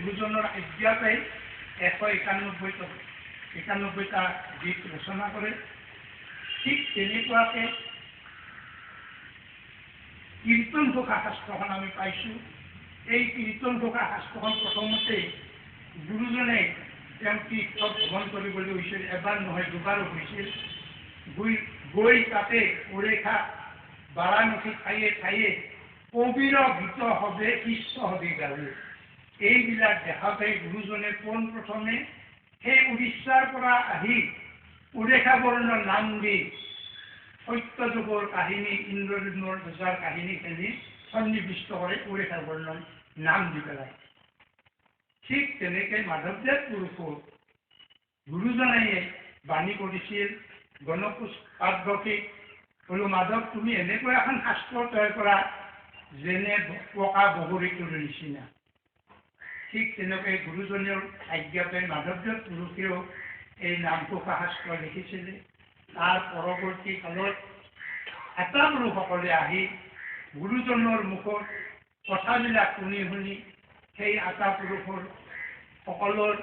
গুৰুজনৰ আজ্ঞাতেই 191টা গীত ৰচনা কৰে। ঠিক তেনেকুৱাকে কীৰ্তন ঘোষা শাস্ত্ৰখন আমি পাইছোঁ। এই কীৰ্তন ঘোষা শাস্ত্ৰখন প্ৰথমতে গুৰুজনে তেওঁ তীৰ্থ ভ্ৰমণ কৰিবলৈ হৈছিল, এবাৰ নহয় দুবাৰো হৈছিল। গৈ তাতে উৰেখা বাৰাণসী ঠায়ে ঠায়ে কবিৰ গীত হবে শিষ্য হবে গালে। এইবিলাক দেখাতে গুৰুজনে পোনপ্ৰথমে সেই উৰিষ্যাৰ পৰা আহি উৰেখা বৰ্ণৰ নাম দি সত্যযুগৰ কাহিনী, ইন্দ্ৰদ্যুম্নৰ ৰজাৰ কাহিনীখিনি সন্নিৱিষ্ট কৰে উৰেখা বৰ্ণৰ নাম দি পেলাই। ঠিক তেনেকৈ মাধৱদেৱ পুৰুষো গুৰুজনাই বাণী কৰিছিল গণপুষ্পাধ্যকে, বোলো মাধৱ তুমি এনেকুৱা এখন শাস্ত্ৰ তৈয়াৰ কৰা যেনে পকা বগৰীটোৰ নিচিনা। ঠিক তেনেকৈ গুৰুজনৰ আজ্ঞাতে মাধৱদেৱ পুৰুষেও এই নামঘোষা শাস্ত্ৰ লিখিছিলে। তাৰ পৰৱৰ্তী কালত আটাপুৰুষসকলে আহি গুৰুজনৰ মুখত কথাবিলাক শুনি শুনি সেই আটাপুৰুষৰ সকলৰ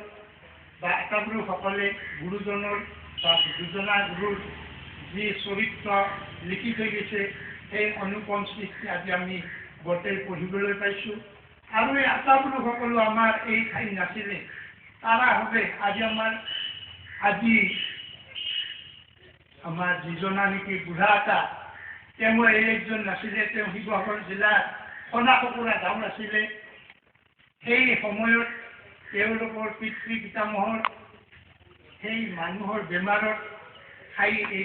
বা আটাপুৰুষসকলে গুৰুজনৰ বা দুজনা গুৰুৰ যি চৰিত্ৰ লিখি থৈ গৈছে সেই অনুপম সৃষ্টি আজি আমি গোটেই পঢ়িবলৈ পাইছোঁ। আৰু এই আটাপুৰুষসকলো আমাৰ এই ঠাইত নাছিলে, তাৰা হবে আজি আমাৰ যিজনা নেকি বুঢ়া এটা তেওঁ একজন নাছিলে, তেওঁ শিৱসাগৰ জিলাৰ খনাসপুৰা গাঁও আছিলে। সেই সময়ত তেওঁলোকৰ পিতৃ পিতামহৰ সেই মানুহৰ বেমাৰত ঠাই এৰি